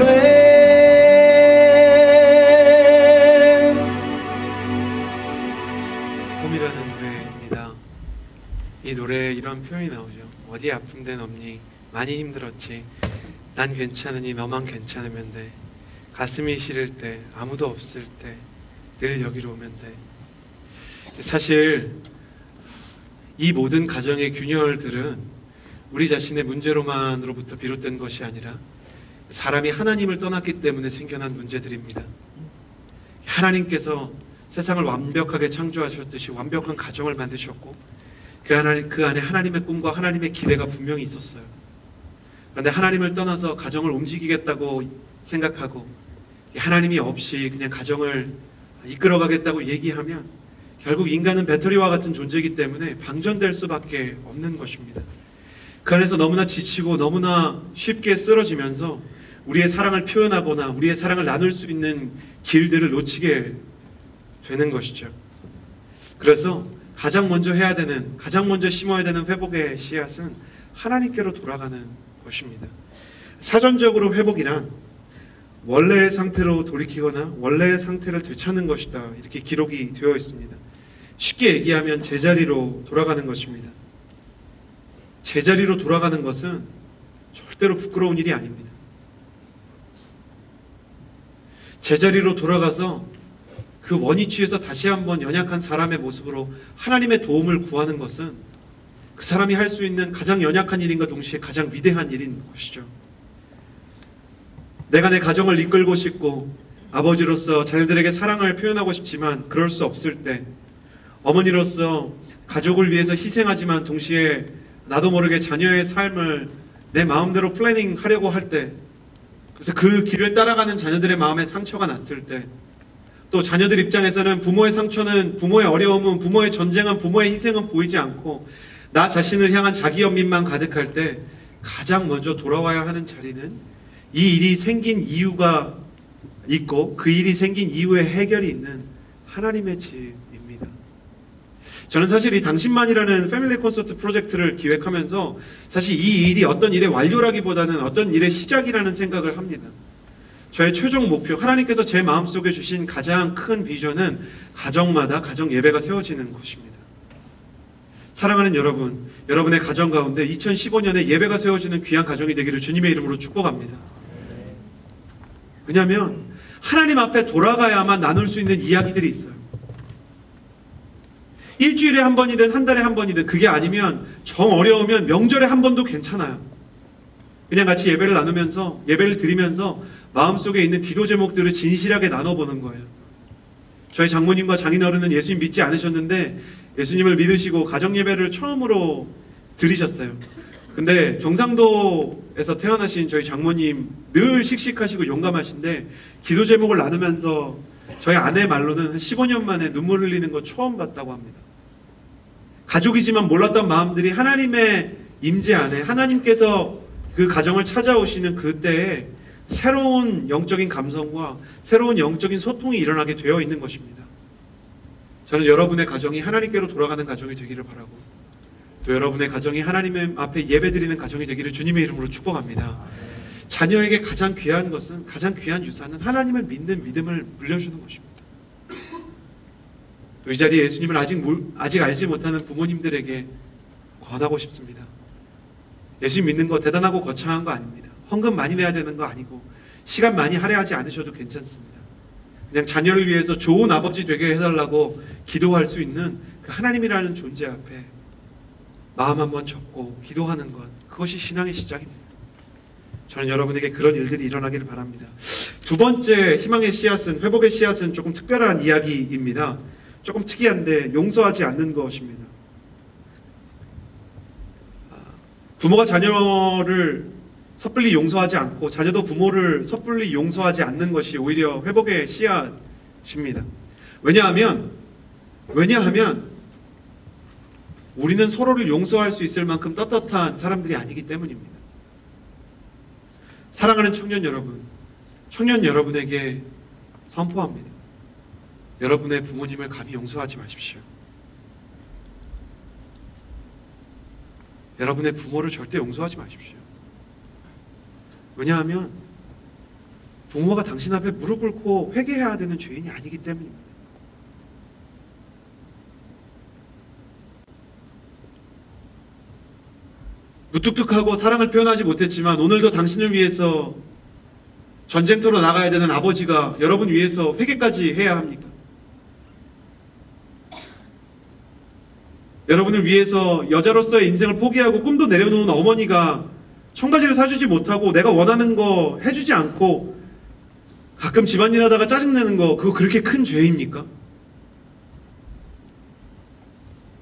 홈이라는 노래입니다. 이 노래에 이런 표현이 나오죠. 어디 아픈 데는 없니? 많이 힘들었지. 난 괜찮으니 너만 괜찮으면 돼. 가슴이 시릴 때 아무도 없을 때 늘 여기로 오면 돼. 사실 이 모든 가정의 균열들은 우리 자신의 문제로만으로부터 비롯된 것이 아니라 사람이 하나님을 떠났기 때문에 생겨난 문제들입니다. 하나님께서 세상을 완벽하게 창조하셨듯이 완벽한 가정을 만드셨고 그 안에 하나님의 꿈과 하나님의 기대가 분명히 있었어요. 그런데 하나님을 떠나서 가정을 움직이겠다고 생각하고 하나님이 없이 그냥 가정을 이끌어가겠다고 얘기하면 결국 인간은 배터리와 같은 존재이기 때문에 방전될 수밖에 없는 것입니다. 그 안에서 너무나 지치고 너무나 쉽게 쓰러지면서 우리의 사랑을 표현하거나 우리의 사랑을 나눌 수 있는 길들을 놓치게 되는 것이죠. 그래서 가장 먼저 해야 되는, 가장 먼저 심어야 되는 회복의 씨앗은 하나님께로 돌아가는 것입니다. 사전적으로 회복이란 원래의 상태로 돌이키거나 원래의 상태를 되찾는 것이다, 이렇게 기록이 되어 있습니다. 쉽게 얘기하면 제자리로 돌아가는 것입니다. 제자리로 돌아가는 것은 절대로 부끄러운 일이 아닙니다. 제자리로 돌아가서 그 원위치에서 다시 한번 연약한 사람의 모습으로 하나님의 도움을 구하는 것은 그 사람이 할 수 있는 가장 연약한 일인가 동시에 가장 위대한 일인 것이죠. 내가 내 가정을 이끌고 싶고 아버지로서 자녀들에게 사랑을 표현하고 싶지만 그럴 수 없을 때, 어머니로서 가족을 위해서 희생하지만 동시에 나도 모르게 자녀의 삶을 내 마음대로 플래닝하려고 할 때, 그래서 그 길을 따라가는 자녀들의 마음에 상처가 났을 때, 또 자녀들 입장에서는 부모의 상처는, 부모의 어려움은, 부모의 전쟁은, 부모의 희생은 보이지 않고 나 자신을 향한 자기 연민만 가득할 때 가장 먼저 돌아와야 하는 자리는 이 일이 생긴 이유가 있고 그 일이 생긴 이유에 해결이 있는 하나님의 집입니다. 저는 사실 이 당신만이라는 패밀리 콘서트 프로젝트를 기획하면서 사실 이 일이 어떤 일의 완료라기보다는 어떤 일의 시작이라는 생각을 합니다. 저의 최종 목표, 하나님께서 제 마음속에 주신 가장 큰 비전은 가정마다 가정 예배가 세워지는 것입니다. 사랑하는 여러분, 여러분의 가정 가운데 2015년에 예배가 세워지는 귀한 가정이 되기를 주님의 이름으로 축복합니다. 왜냐하면 하나님 앞에 돌아가야만 나눌 수 있는 이야기들이 있어요. 일주일에 한 번이든 한 달에 한 번이든, 그게 아니면 정 어려우면 명절에 한 번도 괜찮아요. 그냥 같이 예배를 나누면서, 예배를 드리면서 마음속에 있는 기도 제목들을 진실하게 나눠보는 거예요. 저희 장모님과 장인어른은 예수님 믿지 않으셨는데 예수님을 믿으시고 가정예배를 처음으로 드리셨어요. 근데 경상도에서 태어나신 저희 장모님 늘 씩씩하시고 용감하신데 기도 제목을 나누면서 저희 아내 말로는 한 15년 만에 눈물 흘리는 거 처음 봤다고 합니다. 가족이지만 몰랐던 마음들이 하나님의 임재 안에, 하나님께서 그 가정을 찾아오시는 그때에 새로운 영적인 감성과 새로운 영적인 소통이 일어나게 되어 있는 것입니다. 저는 여러분의 가정이 하나님께로 돌아가는 가정이 되기를 바라고, 또 여러분의 가정이 하나님 앞에 예배드리는 가정이 되기를 주님의 이름으로 축복합니다. 자녀에게 가장 귀한 것은, 가장 귀한 유산은 하나님을 믿는 믿음을 물려주는 것입니다. 또 이 자리에 예수님을 아직 알지 못하는 부모님들에게 권하고 싶습니다. 예수님 믿는 거 대단하고 거창한 거 아닙니다. 헌금 많이 내야 되는 거 아니고 시간 많이 할애하지 않으셔도 괜찮습니다. 그냥 자녀를 위해서 좋은 아버지 되게 해달라고 기도할 수 있는 그 하나님이라는 존재 앞에 마음 한번 접고 기도하는 것, 그것이 신앙의 시작입니다. 저는 여러분에게 그런 일들이 일어나기를 바랍니다. 두 번째 희망의 씨앗은, 회복의 씨앗은 조금 특별한 이야기입니다. 조금 특이한데 용서하지 않는 것입니다. 부모가 자녀를 섣불리 용서하지 않고 자녀도 부모를 섣불리 용서하지 않는 것이 오히려 회복의 씨앗입니다. 왜냐하면 우리는 서로를 용서할 수 있을 만큼 떳떳한 사람들이 아니기 때문입니다. 사랑하는 청년 여러분에게 선포합니다. 여러분의 부모님을 감히 용서하지 마십시오. 여러분의 부모를 절대 용서하지 마십시오. 왜냐하면 부모가 당신 앞에 무릎 꿇고 회개해야 되는 죄인이 아니기 때문입니다. 무뚝뚝하고 사랑을 표현하지 못했지만 오늘도 당신을 위해서 전쟁터로 나가야 되는 아버지가 여러분 위해서 회개까지 해야 합니까? 여러분을 위해서 여자로서의 인생을 포기하고 꿈도 내려놓은 어머니가 청바지를 사주지 못하고 내가 원하는 거 해주지 않고 가끔 집안일 하다가 짜증내는 거, 그거 그렇게 큰 죄입니까?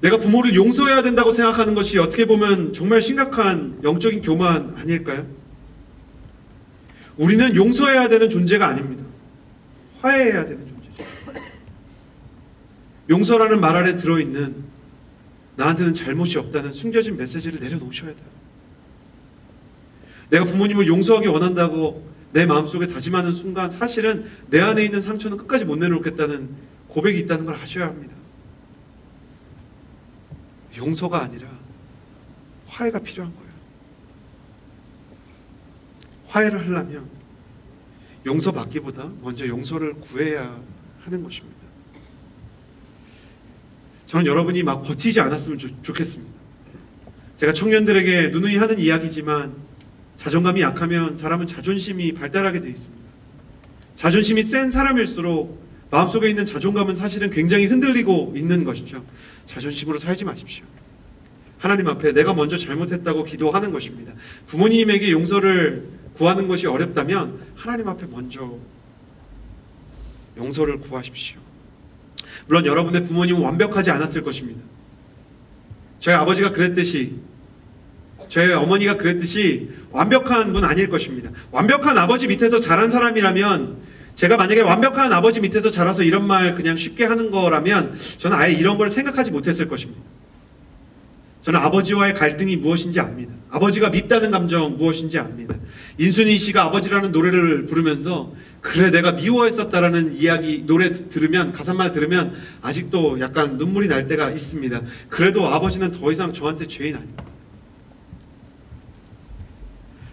내가 부모를 용서해야 된다고 생각하는 것이 어떻게 보면 정말 심각한 영적인 교만 아닐까요? 우리는 용서해야 되는 존재가 아닙니다. 화해해야 되는 존재죠. 용서라는 말 안에 들어있는 나한테는 잘못이 없다는 숨겨진 메시지를 내려놓으셔야 돼요. 내가 부모님을 용서하기 원한다고 내 마음속에 다짐하는 순간 사실은 내 안에 있는 상처는 끝까지 못 내려놓겠다는 고백이 있다는 걸 아셔야 합니다. 용서가 아니라 화해가 필요한 거예요. 화해를 하려면 용서받기보다 먼저 용서를 구해야 하는 것입니다. 저는 여러분이 막 버티지 않았으면 좋겠습니다. 제가 청년들에게 누누이 하는 이야기지만 자존감이 약하면 사람은 자존심이 발달하게 되어 있습니다. 자존심이 센 사람일수록 마음속에 있는 자존감은 사실은 굉장히 흔들리고 있는 것이죠. 자존심으로 살지 마십시오. 하나님 앞에 내가 먼저 잘못했다고 기도하는 것입니다. 부모님에게 용서를 구하는 것이 어렵다면 하나님 앞에 먼저 용서를 구하십시오. 물론 여러분의 부모님은 완벽하지 않았을 것입니다. 저희 아버지가 그랬듯이, 저희 어머니가 그랬듯이 완벽한 분 아닐 것입니다. 완벽한 아버지 밑에서 자란 사람이라면, 제가 만약에 완벽한 아버지 밑에서 자라서 이런 말 그냥 쉽게 하는 거라면 저는 아예 이런 걸 생각하지 못했을 것입니다. 저는 아버지와의 갈등이 무엇인지 압니다. 아버지가 밉다는 감정 무엇인지 압니다. 인순이 씨가 아버지라는 노래를 부르면서 그래 내가 미워했었다라는 이야기, 노래 들으면, 가사만 들으면 아직도 약간 눈물이 날 때가 있습니다. 그래도 아버지는 더 이상 저한테 죄인 아닙니다.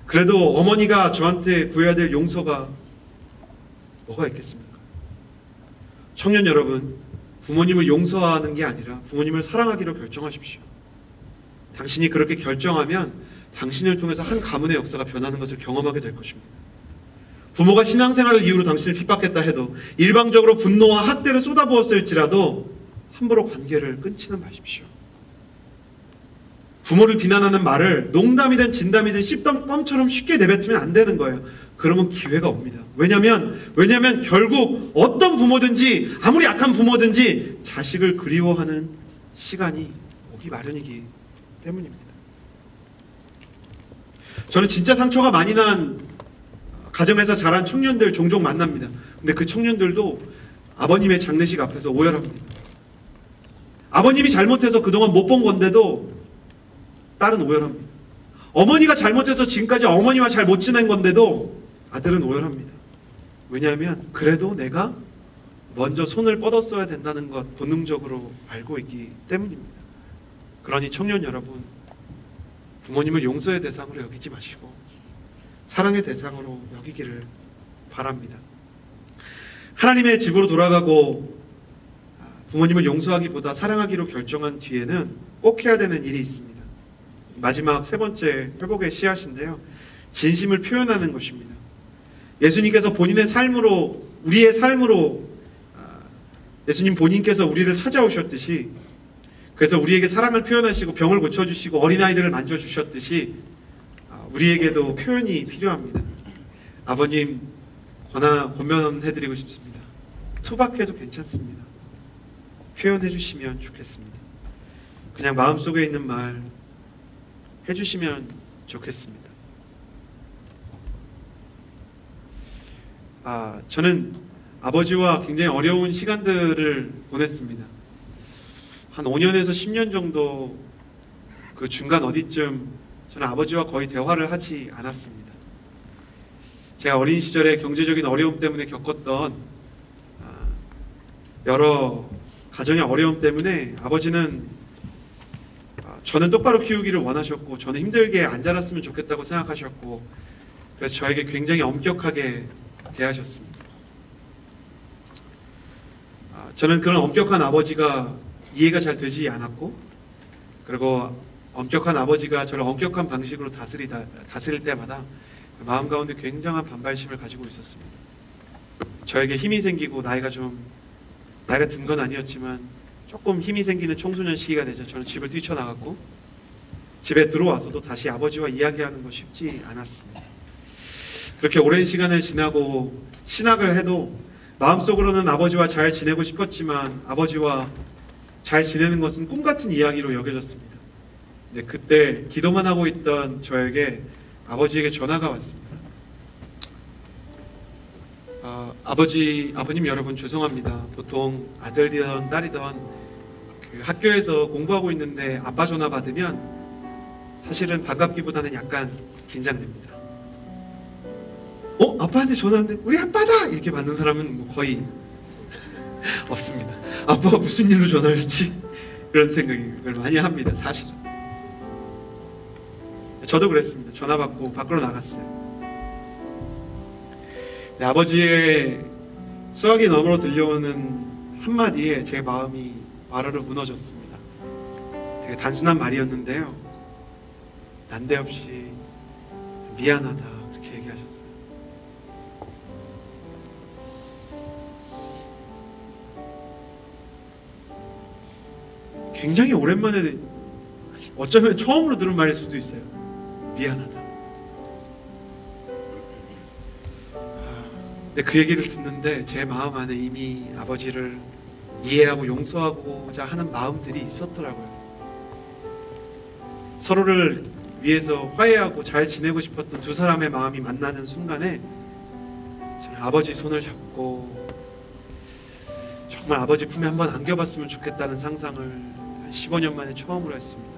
그래도 어머니가 저한테 구해야 될 용서가 뭐가 있겠습니까? 청년 여러분, 부모님을 용서하는 게 아니라 부모님을 사랑하기로 결정하십시오. 당신이 그렇게 결정하면 당신을 통해서 한 가문의 역사가 변하는 것을 경험하게 될 것입니다. 부모가 신앙생활을 이유로 당신을 핍박했다 해도, 일방적으로 분노와 학대를 쏟아부었을지라도 함부로 관계를 끊지는 마십시오. 부모를 비난하는 말을 농담이든 진담이든 씹덤처럼 쉽게 내뱉으면 안 되는 거예요. 그러면 기회가 옵니다. 왜냐면 결국 어떤 부모든지, 아무리 악한 부모든지 자식을 그리워하는 시간이 오기 마련이기 때문입니다. 저는 진짜 상처가 많이 난 가정에서 자란 청년들 종종 만납니다. 근데 그 청년들도 아버님의 장례식 앞에서 오열합니다. 아버님이 잘못해서 그동안 못 본 건데도 딸은 오열합니다. 어머니가 잘못해서 지금까지 어머니와 잘 못 지낸 건데도 아들은 오열합니다. 왜냐하면 그래도 내가 먼저 손을 뻗었어야 된다는 것 본능적으로 알고 있기 때문입니다. 그러니 청년 여러분, 부모님을 용서의 대상으로 여기지 마시고 사랑의 대상으로 여기기를 바랍니다. 하나님의 집으로 돌아가고 부모님을 용서하기보다 사랑하기로 결정한 뒤에는 꼭 해야 되는 일이 있습니다. 마지막 세 번째 회복의 씨앗인데요, 진심을 표현하는 것입니다. 예수님께서 본인의 삶으로, 우리의 삶으로, 예수님 본인께서 우리를 찾아오셨듯이, 그래서 우리에게 사랑을 표현하시고 병을 고쳐주시고 어린아이들을 만져주셨듯이 우리에게도 표현이 필요합니다. 아버님 권면해드리고 싶습니다. 투박해도 괜찮습니다. 표현해 주시면 좋겠습니다. 그냥 마음속에 있는 말 해주시면 좋겠습니다. 저는 아버지와 굉장히 어려운 시간들을 보냈습니다. 한 5년에서 10년 정도 그 중간 어디쯤 저는 아버지와 거의 대화를 하지 않았습니다. 제가 어린 시절에 경제적인 어려움 때문에 겪었던 여러 가정의 어려움 때문에 아버지는 저는 똑바로 키우기를 원하셨고 저는 힘들게 안 자랐으면 좋겠다고 생각하셨고, 그래서 저에게 굉장히 엄격하게 대하셨습니다. 저는 그런 엄격한 아버지가 이해가 잘 되지 않았고, 그리고 엄격한 아버지가 저를 엄격한 방식으로 다스릴 때마다 마음 가운데 굉장한 반발심을 가지고 있었습니다. 저에게 힘이 생기고 나이가 든 건 아니었지만 조금 힘이 생기는 청소년 시기가 되자 저는 집을 뛰쳐나갔고, 집에 들어와서도 다시 아버지와 이야기하는 거 쉽지 않았습니다. 그렇게 오랜 시간을 지나고 신학을 해도 마음속으로는 아버지와 잘 지내고 싶었지만 아버지와 잘 지내는 것은 꿈같은 이야기로 여겨졌습니다. 근데 그때 기도만 하고 있던 저에게 아버지에게 전화가 왔습니다. 아버님 여러분 죄송합니다. 보통 아들이든 딸이든 그 학교에서 공부하고 있는데 아빠 전화 받으면 사실은 반갑기보다는 약간 긴장됩니다. 아빠한테 전화하는데 우리 아빠다! 이렇게 받는 사람은 뭐 거의 없습니다. 아빠가 무슨 일로 전화를 했지? 그런 생각을 많이 합니다. 사실은 저도 그랬습니다. 전화 받고 밖으로 나갔어요. 아버지의 수화기 너머로 들려오는 한마디에 제 마음이 와르르 무너졌습니다. 되게 단순한 말이었는데요, 난데없이 미안하다 그렇게 얘기하셨어요. 굉장히 오랜만에, 어쩌면 처음으로 들은 말일 수도 있어요. 미안하다. 근데 그 얘기를 듣는데 제 마음 안에 이미 아버지를 이해하고 용서하고자 하는 마음들이 있었더라고요. 서로를 위해서 화해하고 잘 지내고 싶었던 두 사람의 마음이 만나는 순간에 저는 아버지 손을 잡고 정말 아버지 품에 한번 안겨봤으면 좋겠다는 상상을 15년 만에 처음으로 했습니다.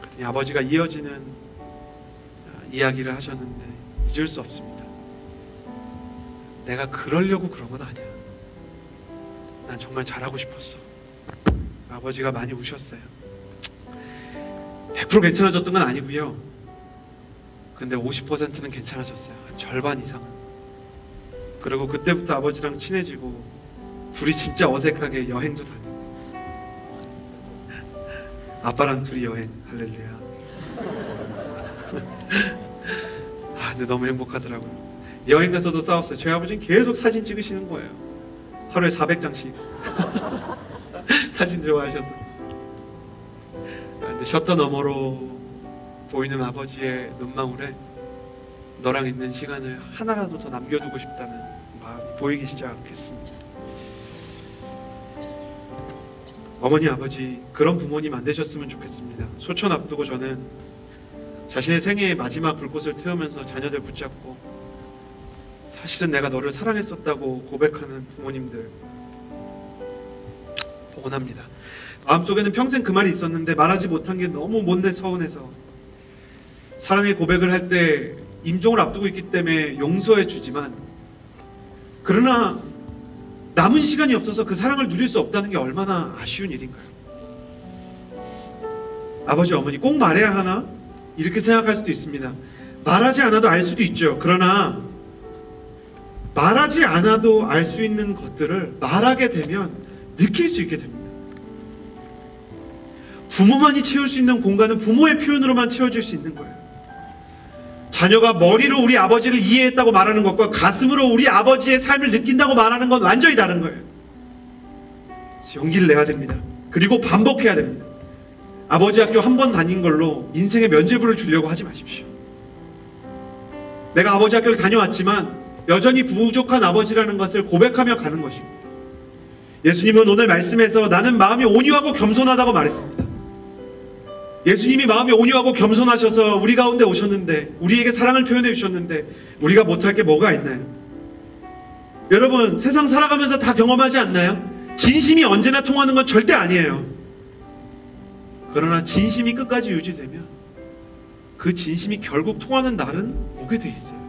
그랬더니 아버지가 이어지는 이야기를 하셨는데 잊을 수 없습니다. 내가 그러려고 그런 건 아니야. 난 정말 잘하고 싶었어. 아버지가 많이 우셨어요. 100% 괜찮아졌던 건 아니고요. 근데 50%는 괜찮아졌어요. 한 절반 이상은. 그리고 그때부터 아버지랑 친해지고 둘이 진짜 어색하게 여행도 다니고, 아빠랑 둘이 여행, 할렐루야. 근데 너무 행복하더라고요. 여행 가서도 싸웠어요. 저희 아버지는 계속 사진 찍으시는 거예요. 하루에 400장씩 사진 좋아하셔서. 근데 셔터 너머로 보이는 아버지의 눈망울에 너랑 있는 시간을 하나라도 더 남겨두고 싶다는 마음이 보이기 시작했습니다. 어머니 아버지 그런 부모님 안 되셨으면 좋겠습니다. 소천 앞두고 저는 자신의 생애의 마지막 불꽃을 태우면서 자녀들 붙잡고 사실은 내가 너를 사랑했었다고 고백하는 부모님들 복원합니다. 마음속에는 평생 그 말이 있었는데 말하지 못한 게 너무 못내 서운해서 사랑의 고백을 할 때 임종을 앞두고 있기 때문에 용서해 주지만, 그러나 남은 시간이 없어서 그 사랑을 누릴 수 없다는 게 얼마나 아쉬운 일인가요? 아버지 어머니 꼭 말해야 하나? 이렇게 생각할 수도 있습니다. 말하지 않아도 알 수도 있죠. 그러나 말하지 않아도 알 수 있는 것들을 말하게 되면 느낄 수 있게 됩니다. 부모만이 채울 수 있는 공간은 부모의 표현으로만 채워질 수 있는 거예요. 자녀가 머리로 우리 아버지를 이해했다고 말하는 것과 가슴으로 우리 아버지의 삶을 느낀다고 말하는 건 완전히 다른 거예요. 그래서 용기를 내야 됩니다. 그리고 반복해야 됩니다. 아버지 학교 한 번 다닌 걸로 인생의 면죄부를 주려고 하지 마십시오. 내가 아버지 학교를 다녀왔지만 여전히 부족한 아버지라는 것을 고백하며 가는 것입니다. 예수님은 오늘 말씀에서 나는 마음이 온유하고 겸손하다고 말했습니다. 예수님이 마음이 온유하고 겸손하셔서 우리 가운데 오셨는데, 우리에게 사랑을 표현해 주셨는데 우리가 못할 게 뭐가 있나요? 여러분, 세상 살아가면서 다 경험하지 않나요? 진심이 언제나 통하는 건 절대 아니에요. 그러나 진심이 끝까지 유지되면 그 진심이 결국 통하는 날은 오게 돼 있어요.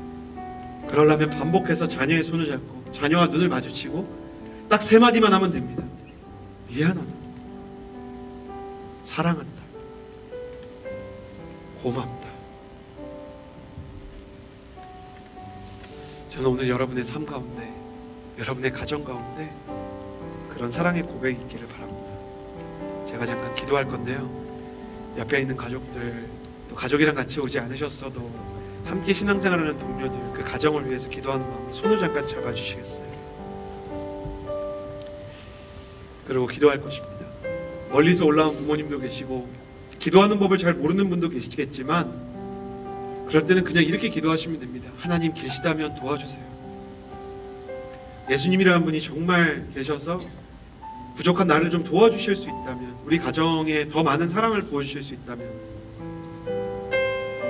그러려면 반복해서 자녀의 손을 잡고 자녀와 눈을 마주치고 딱 3마디만 하면 됩니다. 미안하다, 사랑한다, 고맙다. 저는 오늘 여러분의 삶 가운데, 여러분의 가정 가운데 그런 사랑의 고백이 있기를 바랍니다. 제가 잠깐 기도할 건데요, 옆에 있는 가족들, 또 가족이랑 같이 오지 않으셨어도 함께 신앙생활하는 동료들, 그 가정을 위해서 기도하는 마음으로 손을 잠깐 잡아주시겠어요? 그리고 기도할 것입니다. 멀리서 올라온 부모님도 계시고 기도하는 법을 잘 모르는 분도 계시겠지만, 그럴 때는 그냥 이렇게 기도하시면 됩니다. 하나님 계시다면 도와주세요. 예수님이라는 분이 정말 계셔서 부족한 나를 좀 도와주실 수 있다면, 우리 가정에 더 많은 사랑을 부어주실 수 있다면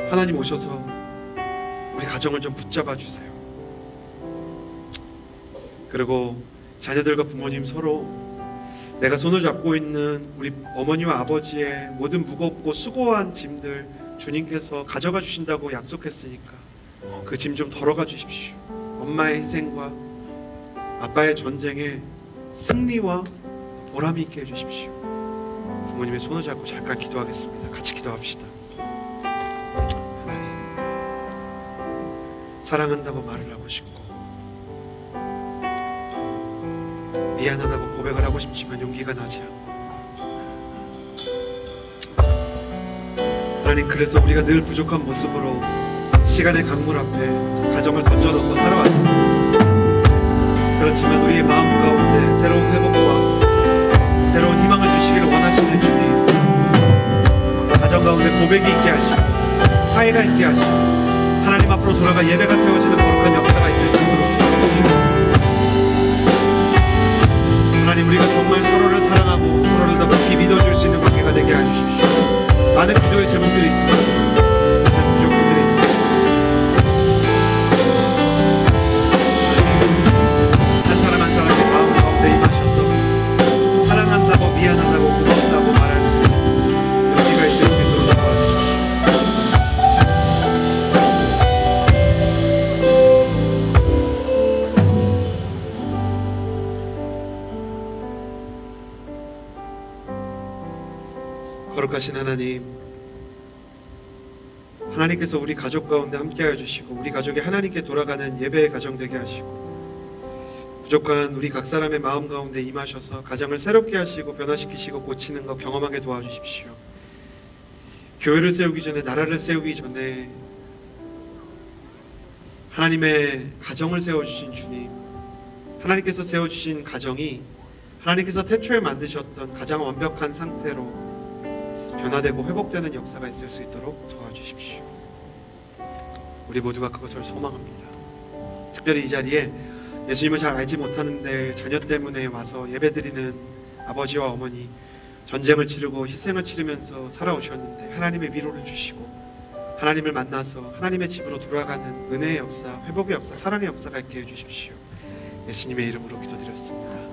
하나님 오셔서 우리 가정을 좀 붙잡아 주세요. 그리고 자녀들과 부모님 서로 내가 손을 잡고 있는 우리 어머니와 아버지의 모든 무겁고 수고한 짐들 주님께서 가져가 주신다고 약속했으니까 그 짐 좀 덜어가 주십시오. 엄마의 희생과 아빠의 전쟁에 승리와 보람이 있게 해주십시오. 부모님의 손을 잡고 잠깐 기도하겠습니다. 같이 기도합시다. 하나님, 사랑한다고 말을 하고 싶고 미안하다고 고백을 하고 싶지만 용기가 나지 않고, 하나님, 그래서 우리가 늘 부족한 모습으로 시간의 강물 앞에 가정을 던져놓고 살아왔습니다. 그렇지만 우리의 마음 가운데 새로운 회복과 새로운 희망을 주시기를 원하시는 주님, 가정 가운데 고백이 있게 하시고 화해가 있게 하시고 하나님 앞으로 돌아가 예배가 세워지는 거룩한 역사가 있을 수 있도록 도와주시옵소서. 하나님, 우리가 정말 서로를 사랑하고 서로를 더 깊이 믿어줄 수 있는 관계가 되게 해주십시오. 많은 기도의 제목들이 있습니다. 많은 부족들이 있습니다. 한 사람 한 사람의 마음 가운데 임하셔서 사랑한다고, 미안하다고, 고맙다고 말할 수 있는 용기가 있을 수 있도록 도와주십시오. 거룩하신 하나님, 하나님께서 우리 가족 가운데 함께하여 주시고 우리 가족이 하나님께 돌아가는 예배의 가정 되게 하시고 부족한 우리 각 사람의 마음 가운데 임하셔서 가정을 새롭게 하시고 변화시키시고 고치는 것 경험하게 도와주십시오. 교회를 세우기 전에, 나라를 세우기 전에 하나님의 가정을 세워주신 주님, 하나님께서 세워주신 가정이 하나님께서 태초에 만드셨던 가장 완벽한 상태로 변화되고 회복되는 역사가 있을 수 있도록 도와주십시오. 우리 모두가 그것을 소망합니다. 특별히 이 자리에 예수님을 잘 알지 못하는데 자녀 때문에 와서 예배드리는 아버지와 어머니, 전쟁을 치르고 희생을 치르면서 살아오셨는데 하나님의 위로를 주시고 하나님을 만나서 하나님의 집으로 돌아가는 은혜의 역사, 회복의 역사, 사랑의 역사가 있게 해주십시오. 예수님의 이름으로 기도드렸습니다.